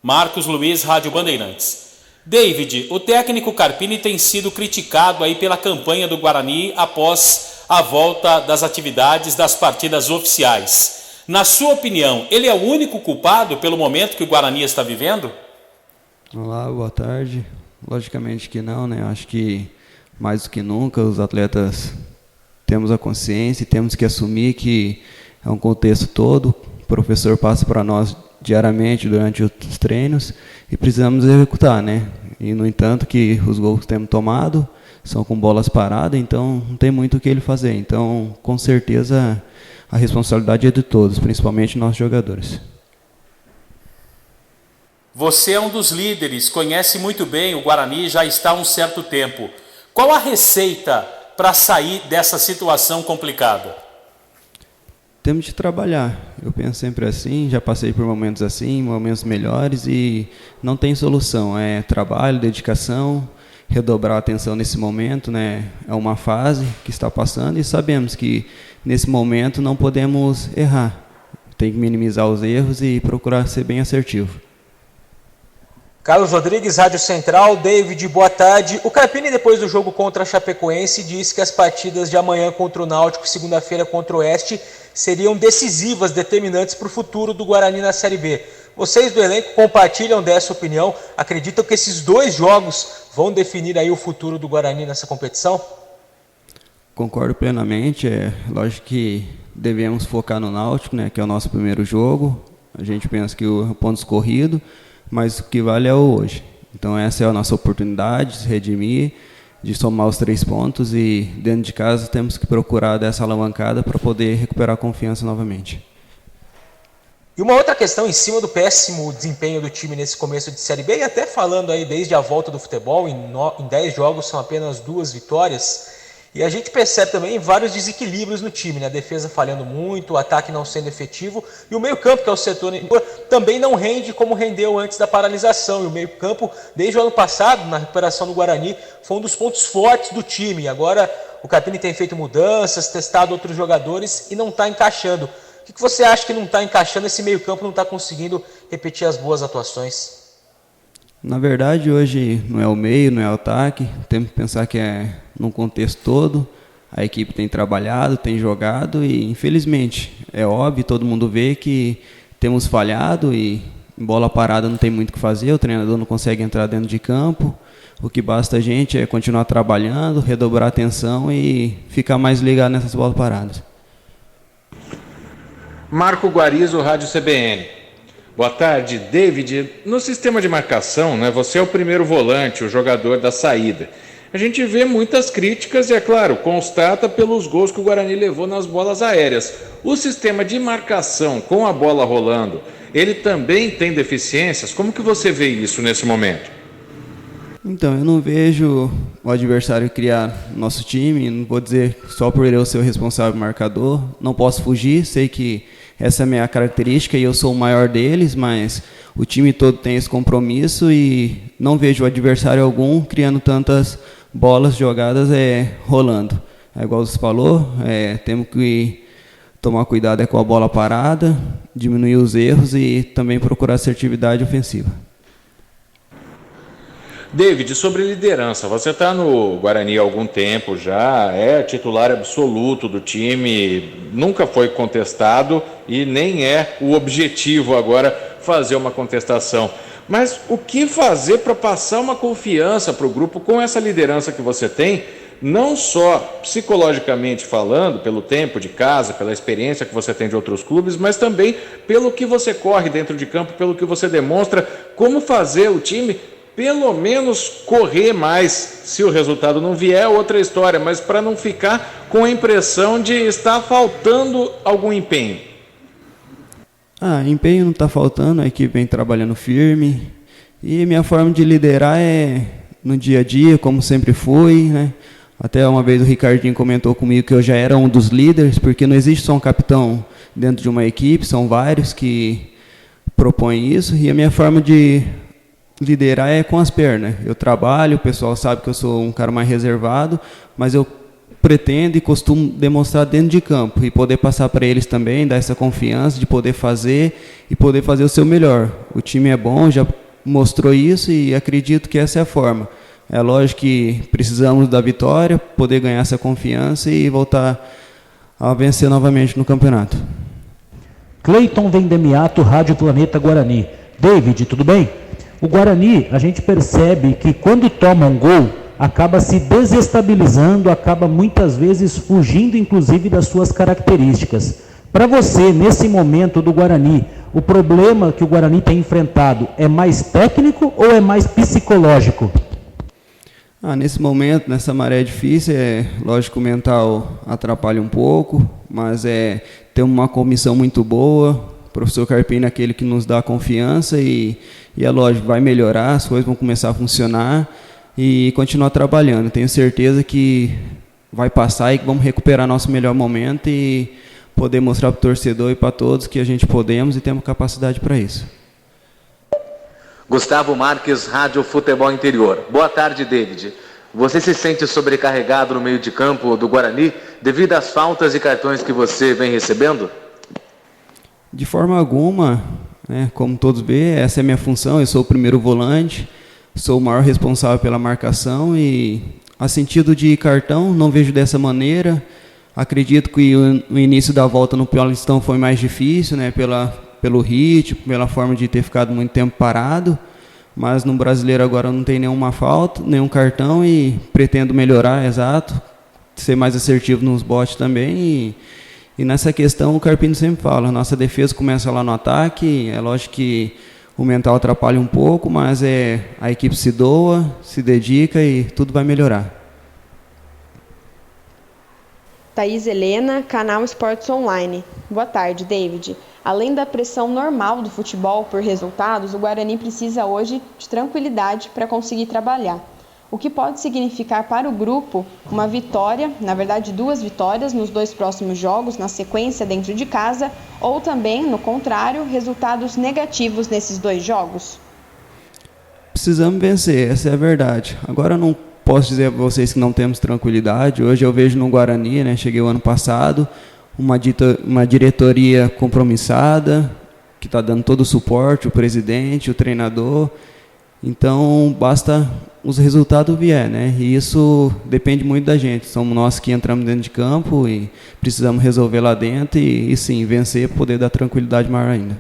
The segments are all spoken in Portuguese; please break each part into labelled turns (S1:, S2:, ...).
S1: Marcos Luiz, Rádio Bandeirantes. David, o técnico Carpini tem sido criticado aí pela campanha do Guarani após a volta das atividades das partidas oficiais. Na sua opinião, ele é o único culpado pelo momento que o Guarani está vivendo?
S2: Olá, boa tarde. Logicamente que não, né? Acho que mais do que nunca os atletas temos a consciência e temos que assumir que é um contexto todo. O professor passa para nós diariamente durante os treinos e precisamos executar, né? E no entanto que os gols que temos tomado são com bolas paradas, então não tem muito o que ele fazer. Então, com certeza, a responsabilidade é de todos, principalmente nossos jogadores.
S1: Você é um dos líderes, conhece muito bem o Guarani, já está há um certo tempo. Qual a receita para sair dessa situação complicada?
S2: Temos de trabalhar. Eu penso sempre assim, já passei por momentos assim, momentos melhores e não tem solução. É trabalho, dedicação, redobrar a atenção nesse momento, né? É uma fase que está passando e sabemos que nesse momento não podemos errar. Tem que minimizar os erros e procurar ser bem assertivo.
S3: Carlos Rodrigues, Rádio Central. David, boa tarde. O Carpini, depois do jogo contra a Chapecoense, disse que as partidas de amanhã contra o Náutico e segunda-feira contra o Oeste seriam decisivas, determinantes para o futuro do Guarani na Série B. Vocês do elenco compartilham dessa opinião? Acreditam que esses dois jogos vão definir aí o futuro do Guarani nessa competição?
S2: Concordo plenamente. Lógico que devemos focar no Náutico, né, que é o nosso primeiro jogo. A gente pensa que o ponto escorrido, mas o que vale é o hoje. Então essa é a nossa oportunidade de se redimir, de somar os 3 pontos e dentro de casa temos que procurar dessa alavancada para poder recuperar a confiança novamente.
S3: E uma outra questão em cima do péssimo desempenho do time nesse começo de Série B, e até falando aí desde a volta do futebol, em 10 jogos são apenas 2 vitórias, e a gente percebe também vários desequilíbrios no time, né? A defesa falhando muito, o ataque não sendo efetivo, e o meio-campo, que é o setor, também não rende como rendeu antes da paralisação. E o meio-campo, desde o ano passado, na recuperação do Guarani, foi um dos pontos fortes do time. Agora o Carpini tem feito mudanças, testado outros jogadores e não está encaixando. O que você acha que não está encaixando? Esse meio-campo não está conseguindo repetir as boas atuações?
S2: Na verdade, hoje não é o meio, não é o ataque. Temos que pensar que é num contexto todo. A equipe tem trabalhado, tem jogado e, infelizmente, é óbvio, todo mundo vê que temos falhado e em bola parada não tem muito o que fazer. O treinador não consegue entrar dentro de campo. O que basta a gente é continuar trabalhando, redobrar a atenção e ficar mais ligado nessas bolas paradas.
S4: Marco Guarizo, Rádio CBN. Boa tarde, David. No sistema de marcação, né, você é o primeiro volante, o jogador da saída. A gente vê muitas críticas e, é claro, constata pelos gols que o Guarani levou nas bolas aéreas. O sistema de marcação com a bola rolando, ele também tem deficiências? Como que você vê isso nesse momento?
S2: Então, eu não vejo o adversário criar nosso time, não vou dizer só por eu ser o responsável marcador, não posso fugir, sei que essa é a minha característica e eu sou o maior deles, mas o time todo tem esse compromisso e não vejo o adversário algum criando tantas bolas jogadas rolando. É igual você falou, temos que tomar cuidado com a bola parada, diminuir os erros e também procurar assertividade ofensiva.
S4: David, sobre liderança, você está no Guarani há algum tempo já, é titular absoluto do time, nunca foi contestado e nem é o objetivo agora fazer uma contestação. Mas o que fazer para passar uma confiança para o grupo com essa liderança que você tem, não só psicologicamente falando, pelo tempo de casa, pela experiência que você tem de outros clubes, mas também pelo que você corre dentro de campo, pelo que você demonstra, como fazer o time pelo menos correr mais, se o resultado não vier, é outra história, mas para não ficar com a impressão de estar faltando algum empenho.
S2: Empenho não está faltando, a equipe vem trabalhando firme e minha forma de liderar é no dia a dia, como sempre fui, né? Até uma vez o Ricardinho comentou comigo que eu já era um dos líderes, porque não existe só um capitão dentro de uma equipe, são vários que propõem isso e a minha forma de liderar é com as pernas. Eu trabalho, o pessoal sabe que eu sou um cara mais reservado, mas eu pretendo e costumo demonstrar dentro de campo e poder passar para eles também, dar essa confiança de poder fazer e poder fazer o seu melhor. O time é bom, já mostrou isso e acredito que essa é a forma. É lógico que precisamos da vitória, poder ganhar essa confiança e voltar a vencer novamente no campeonato.
S5: Cleiton Vendemiato, Rádio Planeta Guarani. David, tudo bem? O Guarani, a gente percebe que quando toma um gol, acaba se desestabilizando, acaba muitas vezes fugindo, inclusive, das suas características. Para você, nesse momento do Guarani, o problema que o Guarani tem enfrentado é mais técnico ou é mais psicológico?
S2: Nesse momento, nessa maré difícil, lógico que o mental atrapalha um pouco, mas tem uma comissão muito boa, o professor Carpini é aquele que nos dá confiança e é lógico, vai melhorar, as coisas vão começar a funcionar e continuar trabalhando. Tenho certeza que vai passar e que vamos recuperar nosso melhor momento e poder mostrar para o torcedor e para todos que a gente podemos e temos capacidade para isso.
S6: Gustavo Marques, Rádio Futebol Interior. Boa tarde, David. Você se sente sobrecarregado no meio de campo do Guarani devido às faltas e cartões que você vem recebendo?
S2: De forma alguma, como todos veem, essa é a minha função, eu sou o primeiro volante, sou o maior responsável pela marcação e a sentido de cartão não vejo dessa maneira. Acredito que o início da volta no Paulistão foi mais difícil, pelo ritmo, pela forma de ter ficado muito tempo parado, mas no Brasileiro agora não tem nenhuma falta, nenhum cartão e pretendo melhorar, exato, ser mais assertivo nos botes também e nessa questão o Carpini sempre fala, nossa defesa começa lá no ataque, é lógico que o mental atrapalha um pouco, mas a equipe se doa, se dedica e tudo vai melhorar.
S7: Thaís Helena, Canal Esportes Online. Boa tarde, David. Além da pressão normal do futebol por resultados, o Guarani precisa hoje de tranquilidade para conseguir trabalhar. O que pode significar para o grupo uma vitória, na verdade 2 vitórias nos 2 próximos jogos, na sequência dentro de casa, ou também, no contrário, resultados negativos nesses 2 jogos?
S2: Precisamos vencer, essa é a verdade. Agora eu não posso dizer para vocês que não temos tranquilidade. Hoje eu vejo no Guarani, cheguei o ano passado, uma diretoria compromissada, que está dando todo o suporte, o presidente, o treinador. Então, basta os resultados vier, E isso depende muito da gente. Somos nós que entramos dentro de campo e precisamos resolver lá dentro e sim, vencer para poder dar tranquilidade maior ainda.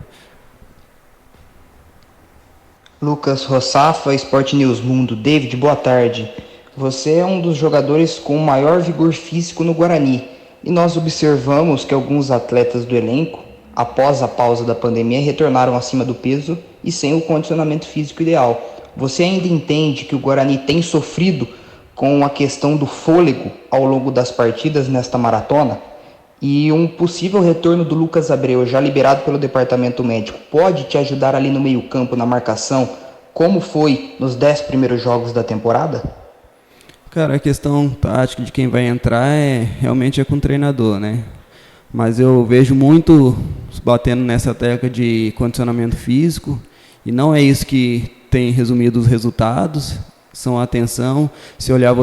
S8: Lucas Rossafa, Sport News Mundo. David, boa tarde. Você é um dos jogadores com maior vigor físico no Guarani. E nós observamos que alguns atletas do elenco, após a pausa da pandemia, retornaram acima do peso e sem o condicionamento físico ideal. Você ainda entende que o Guarani tem sofrido com a questão do fôlego ao longo das partidas nesta maratona? E um possível retorno do Lucas Abreu, já liberado pelo departamento médico, pode te ajudar ali no meio-campo, na marcação, como foi nos 10 primeiros jogos da temporada?
S2: Cara, a questão tática de quem vai entrar realmente com o treinador, Mas eu vejo muito batendo nessa tecla de condicionamento físico e não é isso que tem resumido os resultados, são a atenção. Se olhar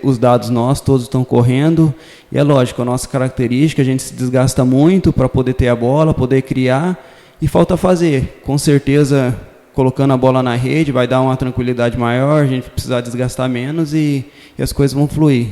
S2: os dados nossos, todos estão correndo e é lógico, a nossa característica, a gente se desgasta muito para poder ter a bola, poder criar e falta fazer. Com certeza, colocando a bola na rede vai dar uma tranquilidade maior, a gente precisar desgastar menos e as coisas vão fluir.